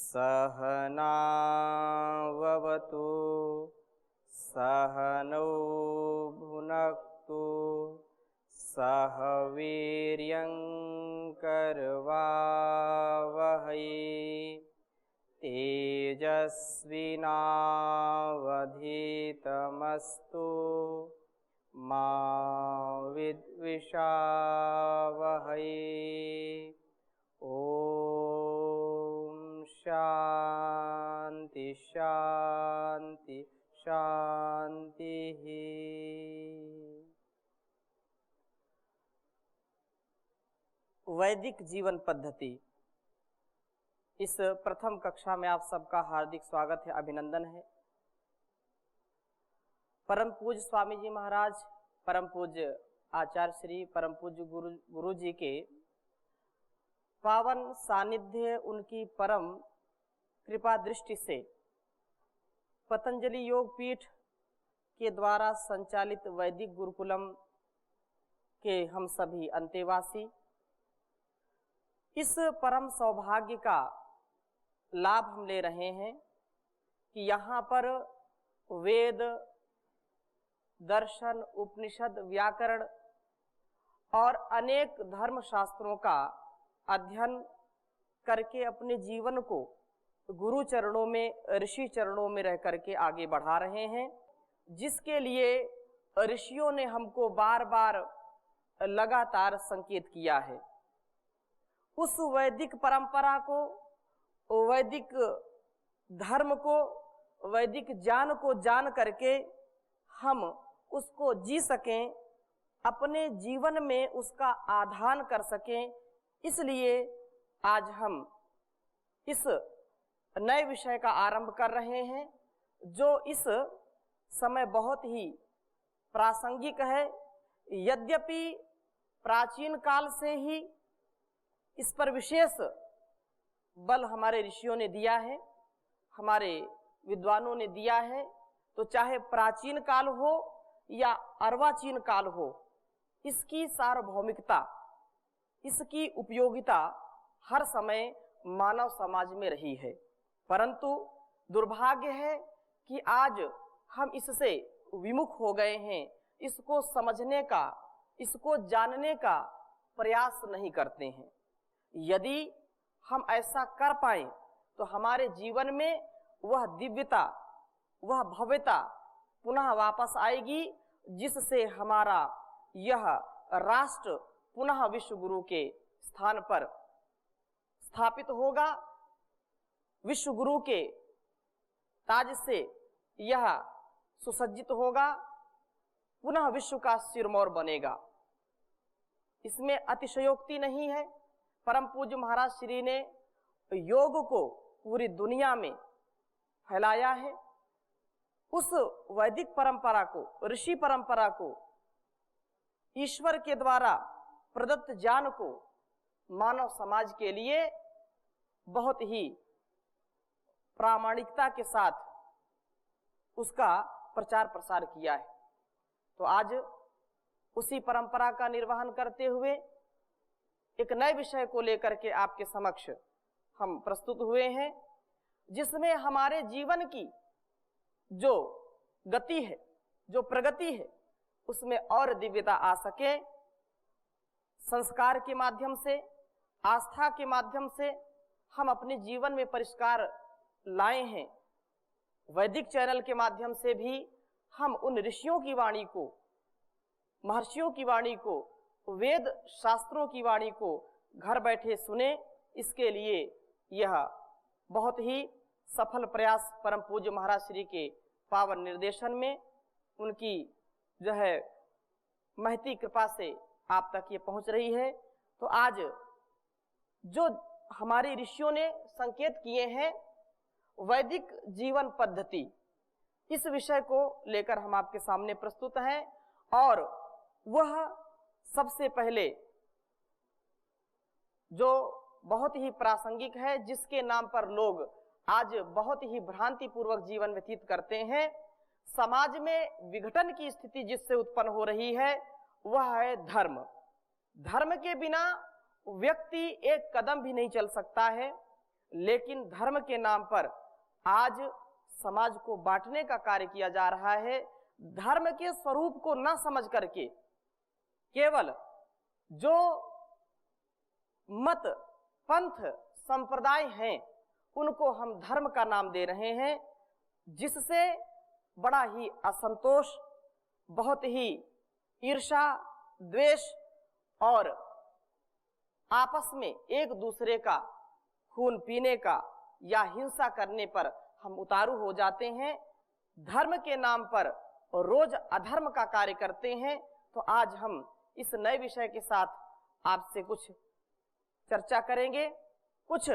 सहनाववतु सहनौ भुनक्तु सह वीर्यङ्करवावहै तेजस्विनावधीतमस्तु मा विद्विषावहै। ओम शांति शांति शांति। वैदिक जीवन पद्धति, इस प्रथम कक्षा में आप सबका हार्दिक स्वागत है, अभिनंदन है। परम पूज्य स्वामी जी महाराज, परम पूज्य आचार्य श्री परम पूज्य गुरु जी के पावन सानिध्य, उनकी परम कृपा दृष्टि से पतंजलि योग पीठ के द्वारा संचालित वैदिक गुरुकुलम के हम सभी अंतेवासी इस परम सौभाग्य का लाभ हम ले रहे हैं कि यहाँ पर वेद, दर्शन, उपनिषद, व्याकरण और अनेक धर्म शास्त्रों का अध्ययन करके अपने जीवन को गुरु चरणों में, ऋषि चरणों में रह करके आगे बढ़ा रहे हैं, जिसके लिए ऋषियों ने हमको बार बार लगातार संकेत किया है। उस वैदिक परंपरा को, वैदिक धर्म को, वैदिक ज्ञान को जान करके हम उसको जी सकें, अपने जीवन में उसका आधान कर सकें। इसलिए आज हम इस नए विषय का आरंभ कर रहे हैं, जो इस समय बहुत ही प्रासंगिक है। यद्यपि प्राचीन काल से ही इस पर विशेष बल हमारे ऋषियों ने दिया है, हमारे विद्वानों ने दिया है, तो चाहे प्राचीन काल हो या अर्वाचीन काल हो, इसकी सार्वभौमिकता, इसकी उपयोगिता हर समय मानव समाज में रही है। परंतु दुर्भाग्य है कि आज हम इससे विमुख हो गए हैं, इसको समझने का, इसको जानने का प्रयास नहीं करते हैं। यदि हम ऐसा कर पाए तो हमारे जीवन में वह दिव्यता, वह भव्यता पुनः वापस आएगी, जिससे हमारा यह राष्ट्र पुनः विश्व गुरु के स्थान पर स्थापित होगा, विश्व गुरु के ताज से यह सुसज्जित होगा, पुनः विश्व का सिरमौर बनेगा। इसमें अतिशयोक्ति नहीं है। परम पूज्य महाराज श्री ने योग को पूरी दुनिया में फैलाया है। उस वैदिक परंपरा को, ऋषि परंपरा को, ईश्वर के द्वारा प्रदत्त ज्ञान को मानव समाज के लिए बहुत ही प्रामाणिकता के साथ उसका प्रचार प्रसार किया है। तो आज उसी परंपरा का निर्वहन करते हुए एक नए विषय को लेकर के आपके समक्ष हम प्रस्तुत हुए हैं, जिसमें हमारे जीवन की जो गति है, जो प्रगति है, उसमें और दिव्यता आ सके। संस्कार के माध्यम से, आस्था के माध्यम से हम अपने जीवन में परिष्कार लाए हैं। वैदिक चैनल के माध्यम से भी हम उन ऋषियों की वाणी को, महर्षियों की वाणी को, वेद शास्त्रों की वाणी को घर बैठे सुने। इसके लिए यह बहुत ही सफल प्रयास परम पूज्य महाराज श्री के पावन निर्देशन में, उनकी जो है महती कृपा से आप तक ये पहुंच रही है। तो आज जो हमारे ऋषियों ने संकेत किए हैं, वैदिक जीवन पद्धति, इस विषय को लेकर हम आपके सामने प्रस्तुत हैं। और वह सबसे पहले जो बहुत ही प्रासंगिक है, जिसके नाम पर लोग आज बहुत ही भ्रांति पूर्वक जीवन व्यतीत करते हैं, समाज में विघटन की स्थिति जिससे उत्पन्न हो रही है, वह है धर्म। धर्म के बिना व्यक्ति एक कदम भी नहीं चल सकता है। लेकिन धर्म के नाम पर आज समाज को बांटने का कार्य किया जा रहा है। धर्म के स्वरूप को न समझ करके केवल जो मत, पंथ, संप्रदाय हैं उनको हम धर्म का नाम दे रहे हैं, जिससे बड़ा ही असंतोष, बहुत ही ईर्ष्या, द्वेष और आपस में एक दूसरे का खून पीने का या हिंसा करने पर हम उतारू हो जाते हैं। धर्म के नाम पर रोज अधर्म का कार्य करते हैं। तो आज हम इस नए विषय के साथ आपसे कुछ चर्चा करेंगे, कुछ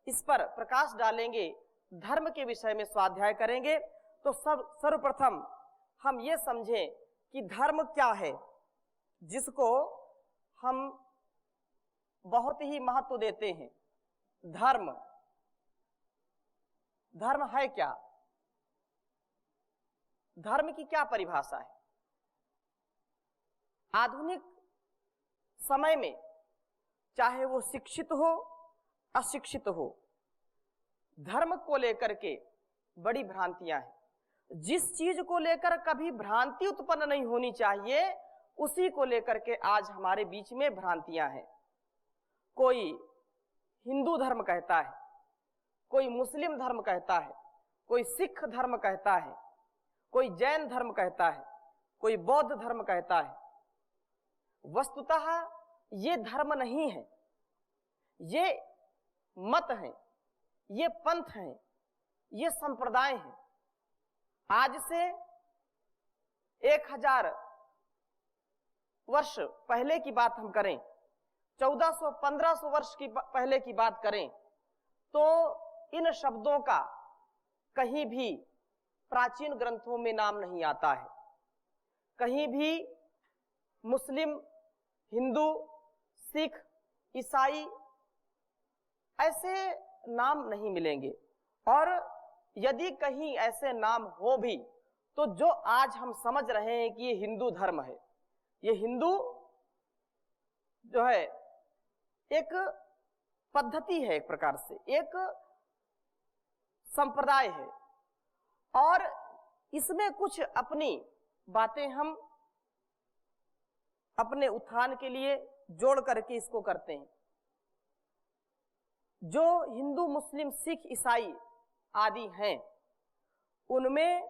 इस पर प्रकाश डालेंगे, धर्म के विषय में स्वाध्याय करेंगे। तो सर्वप्रथम हम ये समझें कि धर्म क्या है, जिसको हम बहुत ही महत्व देते हैं। धर्म, धर्म है क्या? धर्म की क्या परिभाषा है? आधुनिक समय में चाहे वो शिक्षित हो, अशिक्षित हो, धर्म को लेकर के बड़ी भ्रांतियां हैं। जिस चीज को लेकर कभी भ्रांति उत्पन्न नहीं होनी चाहिए, उसी को लेकर के आज हमारे बीच में भ्रांतियां हैं। कोई हिंदू धर्म कहता है, कोई मुस्लिम धर्म कहता है, कोई सिख धर्म कहता है, कोई जैन धर्म कहता है, कोई बौद्ध धर्म कहता है। वस्तुतः ये धर्म नहीं है, ये मत हैं, ये पंथ हैं, ये संप्रदाय हैं। आज से 1000 वर्ष पहले की बात हम करें, 1400-1500 वर्ष की पहले की बात करें, तो इन शब्दों का कहीं भी प्राचीन ग्रंथों में नाम नहीं आता है। कहीं भी मुस्लिम, हिंदू, सिख, ईसाई ऐसे नाम नहीं मिलेंगे। और यदि कहीं ऐसे नाम हो भी, तो जो आज हम समझ रहे हैं कि ये हिंदू धर्म है, ये हिंदू जो है एक पद्धति है, एक प्रकार से एक संप्रदाय है, और इसमें कुछ अपनी बातें हम अपने उत्थान के लिए जोड़ करके इसको करते हैं। जो हिंदू, मुस्लिम, सिख, ईसाई आदि हैं, उनमें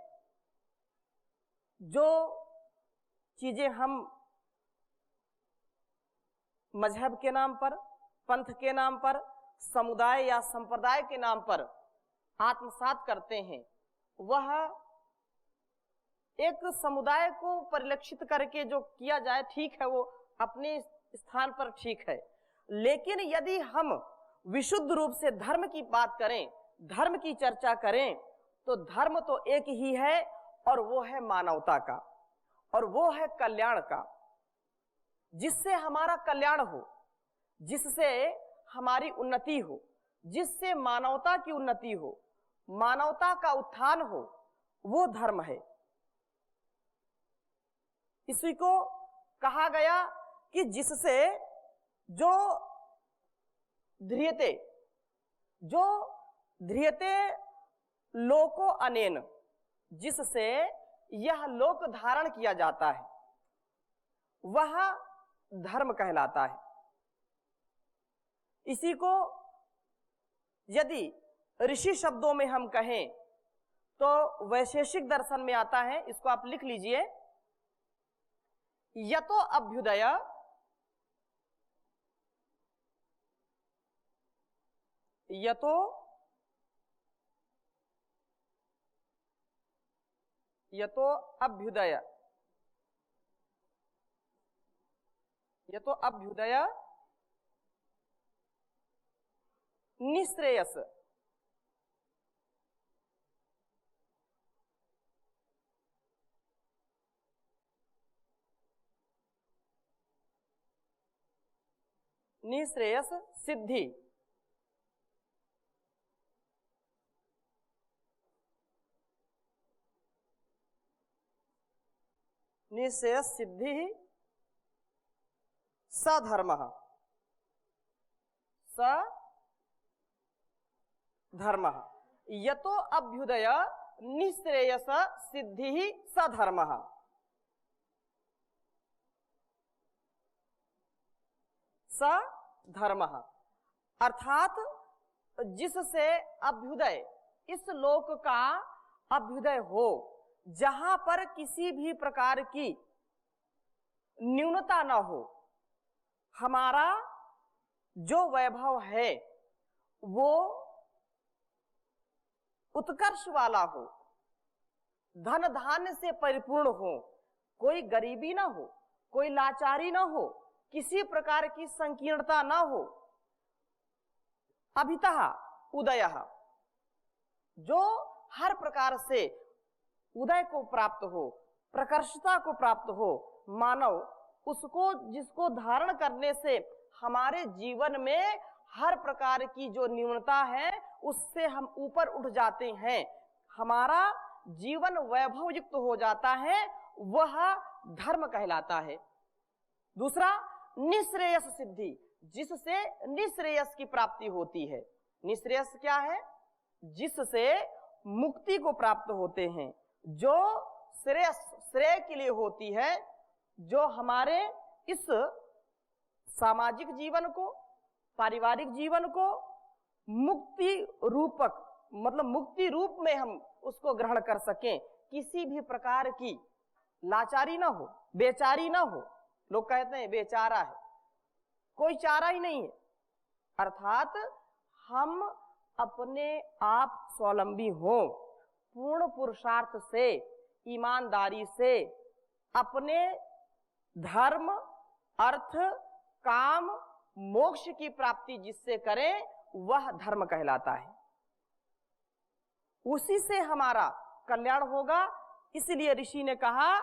जो चीजें हम मजहब के नाम पर, पंथ के नाम पर, समुदाय या संप्रदाय के नाम पर आत्मसात करते हैं, वह एक समुदाय को परिलक्षित करके जो किया जाए ठीक है, वो अपने स्थान पर ठीक है। लेकिन यदि हम विशुद्ध रूप से धर्म की बात करें, धर्म की चर्चा करें, तो धर्म तो एक ही है, और वो है मानवता का, और वो है कल्याण का। जिससे हमारा कल्याण हो, जिससे हमारी उन्नति हो, जिससे मानवता की उन्नति हो, मानवता का उत्थान हो, वो धर्म है। इसी को कहा गया कि जिससे जो ध्रियते लोको अनेन, जिससे यह लोक धारण किया जाता है, वह धर्म कहलाता है। इसी को यदि ऋषि शब्दों में हम कहें तो वैशेषिक दर्शन में आता है। इसको आप लिख लीजिए, यतो अभ्युदय यतो अभ्युदय निश्रेयस, निश्रेयस सिद्धि, निश्रेयस सिद्धि सधर्म, धर्मः। यतो अभ्युदय निःश्रेयस सिद्धिः स धर्मः। स धर्मः अर्थात जिससे अभ्युदय, इस लोक का अभ्युदय हो, जहां पर किसी भी प्रकार की न्यूनता न हो, हमारा जो वैभव है वो उत्कर्ष वाला हो, धन धान्य से परिपूर्ण हो, कोई गरीबी ना हो, कोई लाचारी ना हो, किसी प्रकार की संकीर्णता ना हो। अभितः उदयः, जो हर प्रकार से उदय को प्राप्त हो, प्रकर्षता को प्राप्त हो, मानव उसको, जिसको धारण करने से हमारे जीवन में हर प्रकार की जो न्यूनता है उससे हम ऊपर उठ जाते हैं, हमारा जीवन वैभव युक्त हो जाता है, वह धर्म कहलाता है। दूसरा, निःश्रेयस सिद्धि, जिससे निःश्रेयस की प्राप्ति होती है। निःश्रेयस क्या है? जिससे मुक्ति को प्राप्त होते हैं, जो श्रेय के लिए होती है, जो हमारे इस सामाजिक जीवन को, पारिवारिक जीवन को मुक्ति रूपक, मतलब मुक्ति रूप में हम उसको ग्रहण कर सकें, किसी भी प्रकार की लाचारी ना हो, बेचारी ना हो। लोग कहते हैं बेचारा है, कोई चारा ही नहीं है। अर्थात हम अपने आप स्वावलंबी हो, पूर्ण पुरुषार्थ से, ईमानदारी से अपने धर्म, अर्थ, काम, मोक्ष की प्राप्ति जिससे करें वह धर्म कहलाता है। उसी से हमारा कल्याण होगा। इसलिए ऋषि ने कहा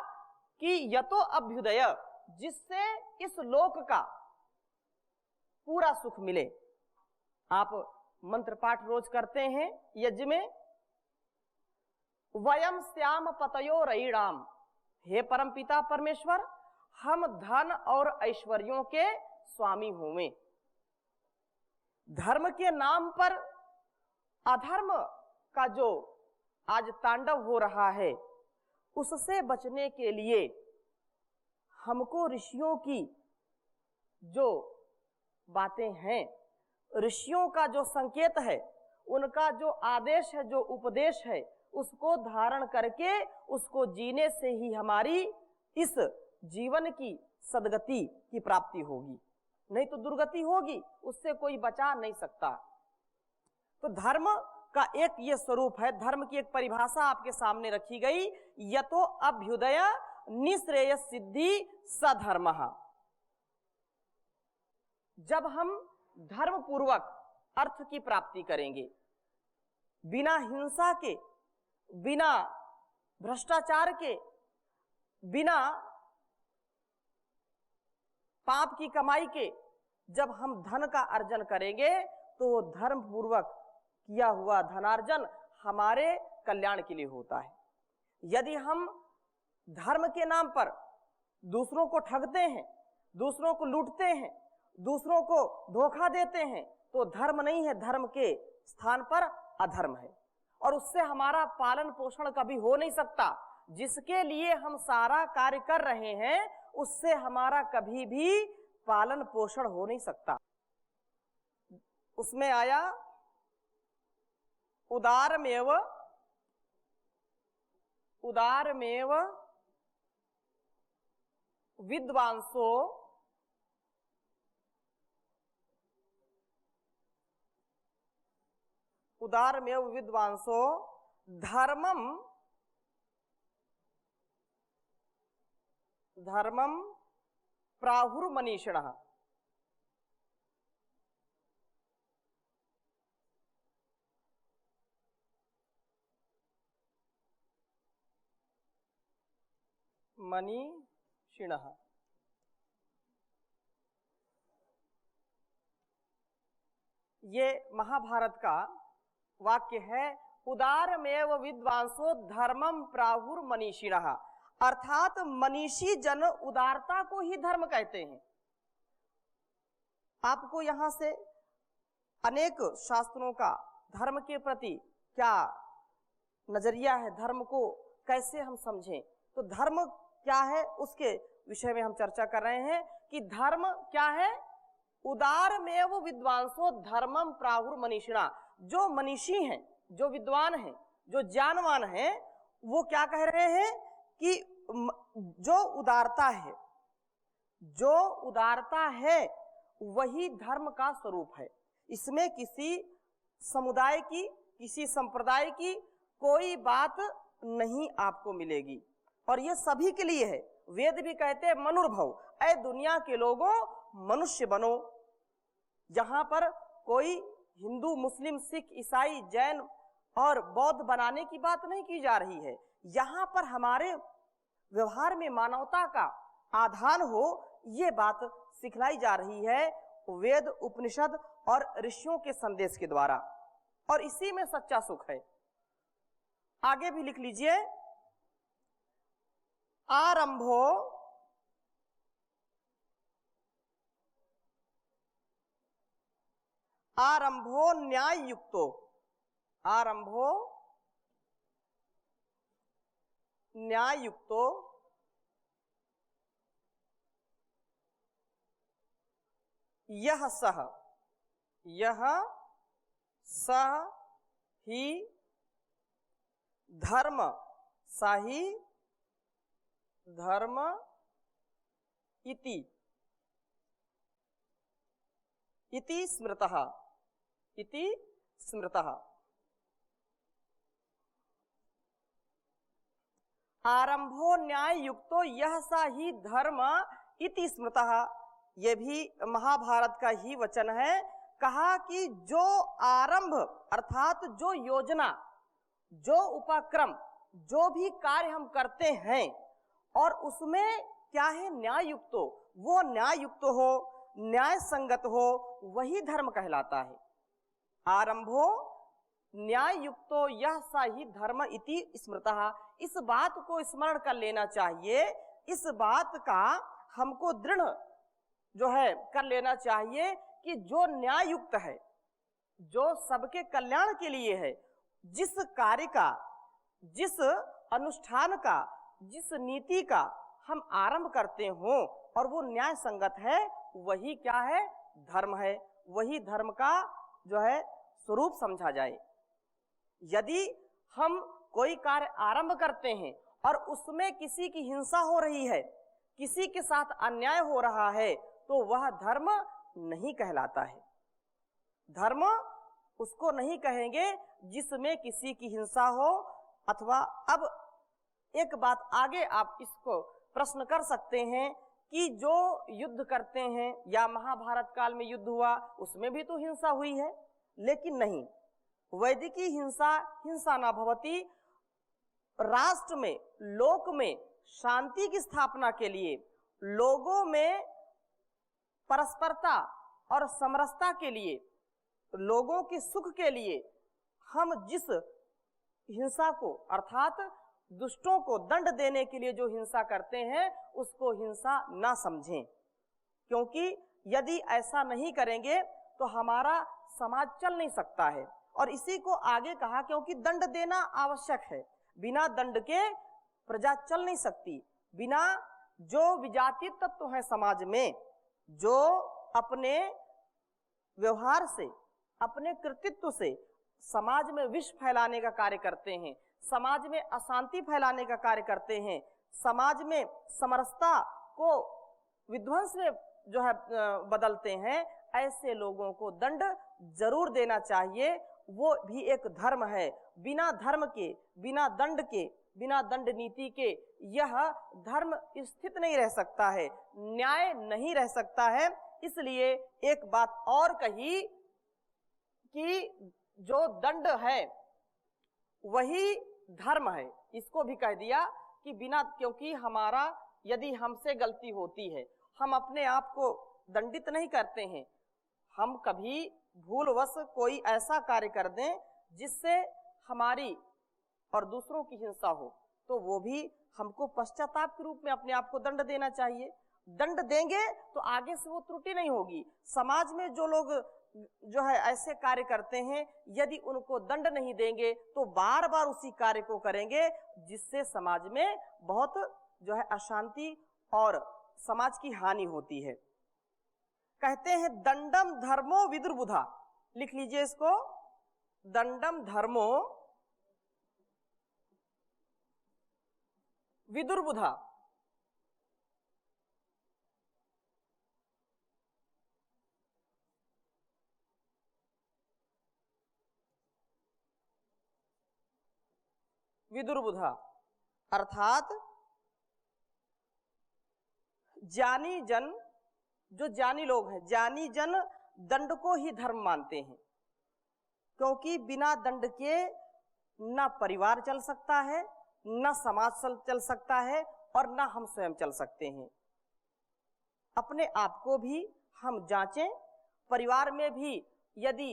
कि यतो अभ्युदय, जिससे इस लोक का पूरा सुख मिले। आप मंत्र पाठ रोज करते हैं यज्ञ में, वयम श्याम पतयो रईणाम, हे परमपिता परमेश्वर, हम धन और ऐश्वर्यों के स्वामी होवें। धर्म के नाम पर अधर्म का जो आज तांडव हो रहा है, उससे बचने के लिए हमको ऋषियों की जो बातें हैं, ऋषियों का जो संकेत है, उनका जो आदेश है, जो उपदेश है, उसको धारण करके उसको जीने से ही हमारी इस जीवन की सदगति की प्राप्ति होगी, नहीं तो दुर्गति होगी, उससे कोई बचा नहीं सकता। तो धर्म का एक ये स्वरूप है, धर्म की एक परिभाषा आपके सामने रखी गई, यतो अभ्युदय निःश्रेयस सिद्धि सधर्मः। जब हम धर्म पूर्वक अर्थ की प्राप्ति करेंगे, बिना हिंसा के, बिना भ्रष्टाचार के, बिना पाप की कमाई के, जब हम धन का अर्जन करेंगे तो धर्म पूर्वक किया हुआ धनार्जन हमारे कल्याण के लिए होता है। यदि हम धर्म के नाम पर दूसरों को ठगते हैं, दूसरों को लूटते हैं, दूसरों को धोखा देते हैं, तो धर्म नहीं है, धर्म के स्थान पर अधर्म है, और उससे हमारा पालन पोषण कभी हो नहीं सकता। जिसके लिए हम सारा कार्य कर रहे हैं, उससे हमारा कभी भी पालन पोषण हो नहीं सकता। उसमें आया उदारमेव विद्वांसो धर्मम प्राहुर्मनीषिणः। मनीषिणः, ये महाभारत का वाक्य है। उदारमेव विद्वांसो धर्मम प्राहुर्मनीषिणः, अर्थात मनीषी जन उदारता को ही धर्म कहते हैं। आपको यहां से अनेक शास्त्रों का धर्म के प्रति क्या नजरिया है, धर्म को कैसे हम समझें, तो धर्म क्या है उसके विषय में हम चर्चा कर रहे हैं कि धर्म क्या है। उदारमेव विद्वांसो धर्मम प्राहुर मनीषिणा। जो मनीषी हैं, जो विद्वान हैं, जो ज्ञानवान हैं, वो क्या कह रहे हैं कि जो उदारता है, जो उदारता है वही धर्म का स्वरूप है। इसमें किसी समुदाय की, किसी संप्रदाय की कोई बात नहीं आपको मिलेगी, और ये सभी के लिए है। वेद भी कहते हैं मनुर्भव, ऐ दुनिया के लोगों मनुष्य बनो। जहां पर कोई हिंदू, मुस्लिम, सिख, ईसाई, जैन और बौद्ध बनाने की बात नहीं की जा रही है। यहाँ पर हमारे व्यवहार में मानवता का आधान हो, ये बात सिखलाई जा रही है वेद, उपनिषद और ऋषियों के संदेश के द्वारा, और इसी में सच्चा सुख है। आगे भी लिख लीजिए, आरंभो आरंभो न्याय युक्तो, आरंभो न्याय युक्तो यह सह ही धर्म, सही धर्म इति स्मृतः, इति स्मृतः। आरंभो न्याय युक्तो यह सा ही धर्म इति स्मृतः। ये भी महाभारत का ही वचन है। कहा कि जो आरंभ अर्थात जो योजना, जो उपक्रम, जो भी कार्य हम करते हैं और उसमें क्या है न्याय युक्त, वो न्याय युक्त हो, न्याय संगत हो, वही धर्म कहलाता है। आरंभो न्याय युक्तो यह सा ही धर्म इति स्मृतः। इस बात को स्मरण कर लेना चाहिए, इस बात का हमको दृढ़ जो है कर लेना चाहिए कि जो न्याय युक्त है, जो सबके कल्याण के लिए है, जिस कार्य का, जिस अनुष्ठान का, जिस नीति का हम आरंभ करते हो और वो न्याय संगत है, वही क्या है धर्म है, वही धर्म का जो है स्वरूप समझा जाए। यदि हम कोई कार्य आरंभ करते हैं और उसमें किसी की हिंसा हो रही है, किसी के साथ अन्याय हो रहा है, तो वह धर्म नहीं कहलाता है। धर्म उसको नहीं कहेंगे जिसमें किसी की हिंसा हो। अथवा अब एक बात आगे आप इसको प्रश्न कर सकते हैं कि जो युद्ध करते हैं या महाभारत काल में युद्ध हुआ उसमें भी तो हिंसा हुई है, लेकिन नहीं, वैदिकी हिंसा हिंसा न भवति। राष्ट्र में, लोक में शांति की स्थापना के लिए, लोगों में परस्परता और समरसता के लिए, लोगों के सुख के लिए हम जिस हिंसा को अर्थात दुष्टों को दंड देने के लिए जो हिंसा करते हैं उसको हिंसा ना समझें, क्योंकि यदि ऐसा नहीं करेंगे तो हमारा समाज चल नहीं सकता है। और इसी को आगे कहा क्योंकि दंड देना आवश्यक है, बिना दंड के प्रजा चल नहीं सकती। बिना जो विजातीय तत्व है समाज में, जो अपने व्यवहार से, अपने कृतित्व से समाज में विष फैलाने का कार्य करते हैं, समाज में अशांति फैलाने का कार्य करते हैं, समाज में समरसता को विध्वंस में जो है बदलते हैं, ऐसे लोगों को दंड जरूर देना चाहिए। वो भी एक धर्म है। बिना धर्म के, बिना दंड के, बिना दंड नीति के यह धर्म स्थित नहीं रह सकता है, न्याय नहीं रह सकता है। इसलिए एक बात और कही कि जो दंड है वही धर्म है। इसको भी कह दिया कि बिना, क्योंकि हमारा यदि हमसे गलती होती है, हम अपने आप को दंडित नहीं करते हैं, हम कभी भूलवश कोई ऐसा कार्य कर दें जिससे हमारी और दूसरों की हिंसा हो, तो वो भी हमको पश्चाताप के रूप में अपने आप को दंड देना चाहिए। दंड देंगे तो आगे से वो त्रुटि नहीं होगी। समाज में जो लोग जो है ऐसे कार्य करते हैं, यदि उनको दंड नहीं देंगे तो बार बार उसी कार्य को करेंगे, जिससे समाज में बहुत जो है अशांति और समाज की हानि होती है। कहते हैं दंडम धर्मो विदुर्बुधा, लिख लीजिए इसको, दंडम धर्मो विदुर्बुधा। विदुर्बुधा अर्थात ज्ञानी जन, जो ज्ञानी लोग हैं, ज्ञानी जन दंड को ही धर्म मानते हैं, क्योंकि बिना दंड के ना परिवार चल सकता है, ना समाज चल सकता है, और ना हम स्वयं चल सकते हैं। अपने आप को भी हम जांचें, परिवार में भी यदि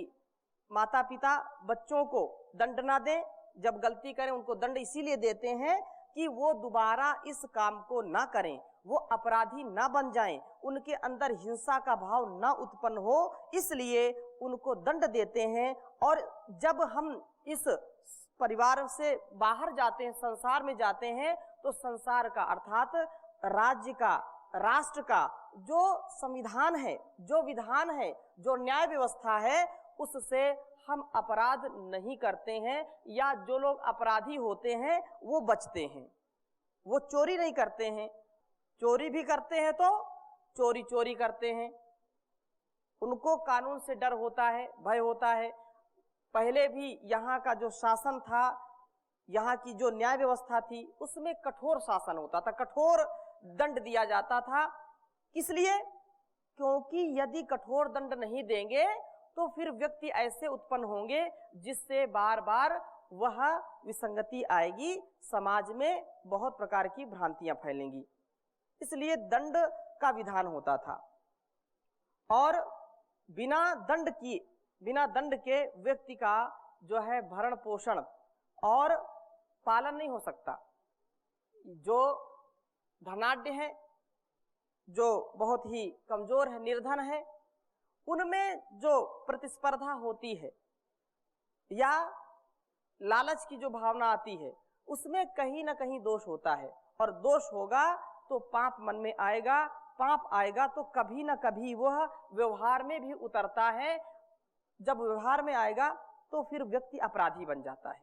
माता पिता बच्चों को दंड ना दें, जब गलती करें उनको दंड इसीलिए देते हैं कि वो दोबारा इस काम को ना करें, वो अपराधी ना बन जाएं, उनके अंदर हिंसा का भाव ना उत्पन्न हो, इसलिए उनको दंड देते हैं। और जब हम इस परिवार से बाहर जाते हैं, संसार में जाते हैं, तो संसार का अर्थात राज्य का, राष्ट्र का जो संविधान है, जो विधान है, जो न्याय व्यवस्था है, उससे हम अपराध नहीं करते हैं, या जो लोग अपराधी होते हैं वो बचते हैं। वो चोरी नहीं करते हैं, चोरी भी करते हैं तो चोरी करते हैं, उनको कानून से डर होता है, भय होता है। पहले भी यहाँ का जो शासन था, यहाँ की जो न्याय व्यवस्था थी, उसमें कठोर शासन होता था, कठोर दंड दिया जाता था। इसलिए क्योंकि यदि कठोर दंड नहीं देंगे तो फिर व्यक्ति ऐसे उत्पन्न होंगे जिससे बार बार वह विसंगति आएगी, समाज में बहुत प्रकार की भ्रांतियां फैलेंगी। इसलिए दंड का विधान होता था, और बिना दंड के व्यक्ति का जो है भरण पोषण और पालन नहीं हो सकता। जो धनाढ्य है, जो बहुत ही कमजोर है, निर्धन है, उनमें जो प्रतिस्पर्धा होती है या लालच की जो भावना आती है, उसमें कहीं ना कहीं दोष होता है, और दोष होगा तो पाप मन में आएगा, पाप आएगा तो कभी ना कभी वह व्यवहार में भी उतरता है। जब व्यवहार में आएगा तो फिर व्यक्ति अपराधी बन जाता है,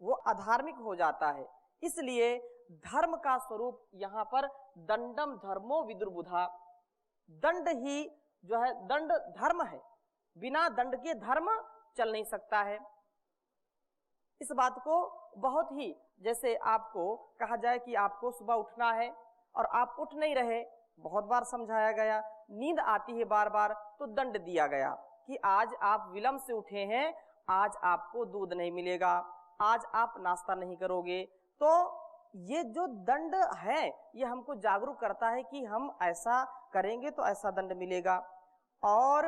वो अधार्मिक हो जाता है। इसलिए धर्म का स्वरूप यहाँ पर दंडम धर्मो विदुर्बुधा, दंड ही जो है, दंड धर्म है, बिना दंड के धर्म चल नहीं सकता है। इस बात को बहुत ही, जैसे आपको कहा जाए कि आपको सुबह उठना है और आप उठ नहीं रहे, बहुत बार समझाया गया, नींद आती है बार बार तो दंड दिया गया कि आज आप विलंब से उठे हैं, आज आपको दूध नहीं मिलेगा, आज आप नाश्ता नहीं करोगे। तो ये जो दंड है ये हमको जागरूक करता है कि हम ऐसा करेंगे तो ऐसा दंड मिलेगा। और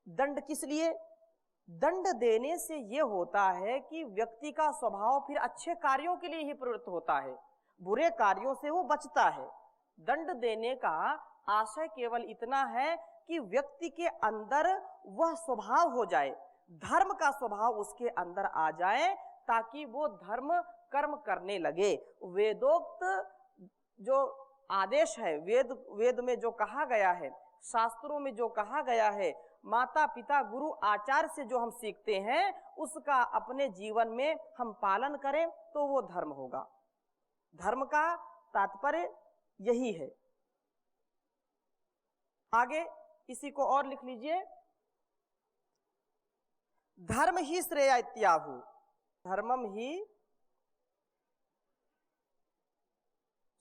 दंड किस लिए? दंड देने से ये होता है कि व्यक्ति का स्वभाव फिर अच्छे कार्यों के लिए ही प्रवृत्त होता है, बुरे कार्यों से वो बचता है। दंड देने का आशय केवल इतना है कि व्यक्ति के अंदर वह स्वभाव हो जाए, धर्म का स्वभाव उसके अंदर आ जाए, ताकि वो धर्म कर्म करने लगे। वेदोक्त जो आदेश है, वेद में जो कहा गया है, शास्त्रों में जो कहा गया है, माता पिता गुरु आचार्य से जो हम सीखते हैं, उसका अपने जीवन में हम पालन करें तो वो धर्म होगा। धर्म का तात्पर्य यही है। आगे इसी को और लिख लीजिए, धर्म ही श्रेय इत्याहु, धर्मम ही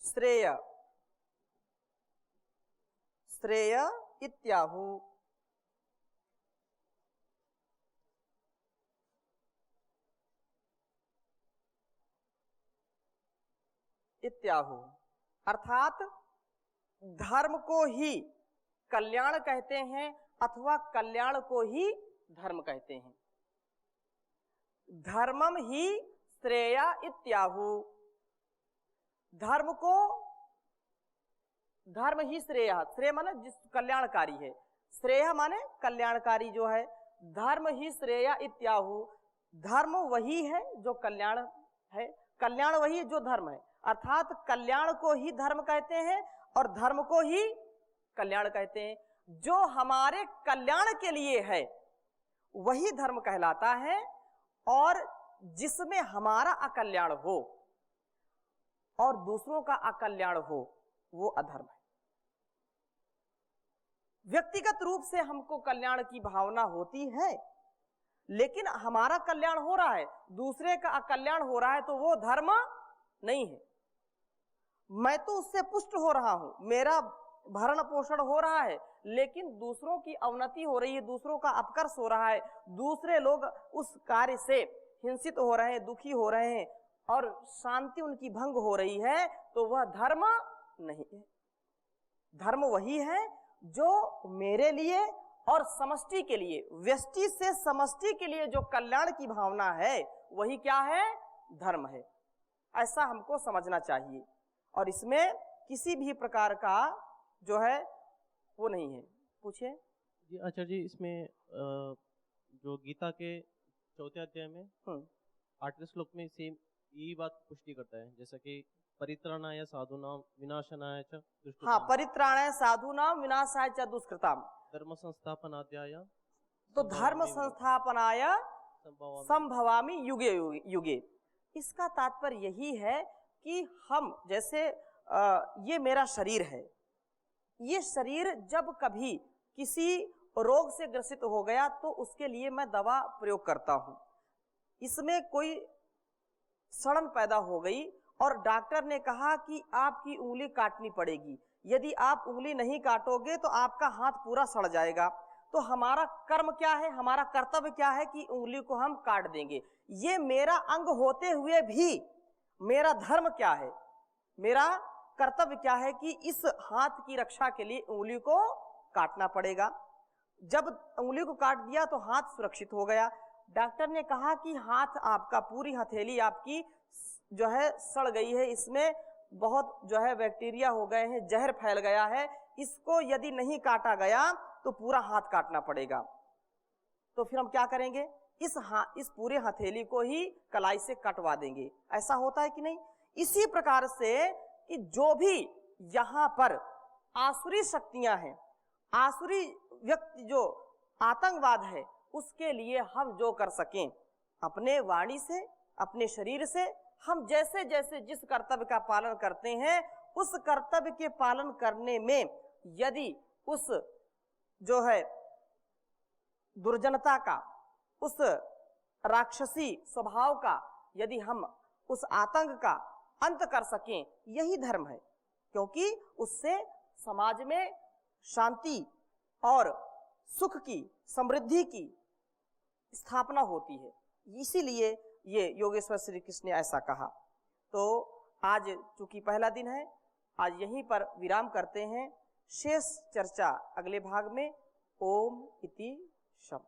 श्रेय इत्याहु। इत्याहु अर्थात धर्म को ही कल्याण कहते हैं अथवा कल्याण को ही धर्म कहते हैं। धर्मम ही श्रेय इत्याहु, धर्म को धर्म ही श्रेय, श्रेय माने जिस कल्याणकारी है, श्रेय माने कल्याणकारी जो है, धर्म ही श्रेय इत्याहु, धर्म वही है जो कल्याण है, कल्याण वही जो धर्म है, अर्थात कल्याण को ही धर्म कहते हैं और धर्म को ही कल्याण कहते हैं। जो हमारे कल्याण के लिए है वही धर्म कहलाता है, और जिसमें हमारा अकल्याण हो और दूसरों का अकल्याण हो वो अधर्म है। व्यक्तिगत रूप से हमको कल्याण की भावना होती है, लेकिन हमारा कल्याण हो रहा है, दूसरे का अकल्याण हो रहा है, तो वो धर्म नहीं है। मैं तो उससे पुष्ट हो रहा हूं, मेरा भरण पोषण हो रहा है, लेकिन दूसरों की अवनति हो रही है, दूसरों का अपकर्ष हो रहा है, दूसरे लोग उस कार्य से हिंसित हो रहे हैं, दुखी हो रहे हैं और शांति उनकी भंग हो रही है, तो वह धर्म नहीं है। धर्म वही है जो मेरे लिए और समष्टि के लिए, व्यष्टि से समष्टि के लिए जो कल्याण की भावना है वही क्या है, धर्म है। ऐसा हमको समझना चाहिए, और इसमें किसी भी प्रकार का जो है वो नहीं है। पूछिए जी आचार्य जी, इसमें जो गीता के 4थे अध्याय में 8वें श्लोक में सेम यही बात पुष्टि करता है, जैसा कि परित्राणाय साधूनाम विनाशनाय च दुष्कृताम। हाँ, परित्राणाय साधूनाम विनाशाय च दुष्कृताम, धर्म संस्थापनाध्याय, तो धर्म संस्थापनाय संभवामि युगे युगे। इसका तात्पर्य यही है कि हम जैसे ये मेरा शरीर है, ये शरीर जब कभी किसी रोग से ग्रसित हो गया तो उसके लिए मैं दवा प्रयोग करता हूं। इसमें कोई सड़न पैदा हो गई और डॉक्टर ने कहा कि आपकी उंगली काटनी पड़ेगी, यदि आप उंगली नहीं काटोगे तो आपका हाथ पूरा सड़ जाएगा। तो हमारा कर्म क्या है, हमारा कर्तव्य क्या है कि उंगली को हम काट देंगे। ये मेरा अंग होते हुए भी मेरा धर्म क्या है, मेरा कर्तव्य क्या है कि इस हाथ की रक्षा के लिए उंगली को काटना पड़ेगा। जब उंगली को काट दिया तो हाथ सुरक्षित हो गया। डॉक्टर ने कहा कि हाथ आपका, पूरी हथेली आपकी जो है सड़ गई है, इसमें बहुत जो है बैक्टीरिया हो गए हैं, जहर फैल गया है, इसको यदि नहीं काटा गया तो पूरा हाथ काटना पड़ेगा। तो फिर हम क्या करेंगे, इस पूरे हथेली को ही कलाई से कटवा देंगे। ऐसा होता है कि नहीं? इसी प्रकार से कि जो भी यहाँ पर आसुरी शक्तियां हैं, आसुरी व्यक्ति जो आतंकवाद है, उसके लिए हम जो कर सकें अपने वाणी से, अपने शरीर से, हम जैसे जैसे जिस कर्तव्य का पालन करते हैं उस कर्तव्य के पालन करने में यदि उस जो है दुर्जनता का, उस राक्षसी स्वभाव का, यदि हम उस आतंक का अंत कर सकें, यही धर्म है। क्योंकि उससे समाज में शांति और सुख की, समृद्धि की स्थापना होती है। इसीलिए ये योगेश्वर श्री कृष्ण ने ऐसा कहा। तो आज चूंकि पहला दिन है, आज यहीं पर विराम करते हैं। शेष चर्चा अगले भाग में। ओम इति शम।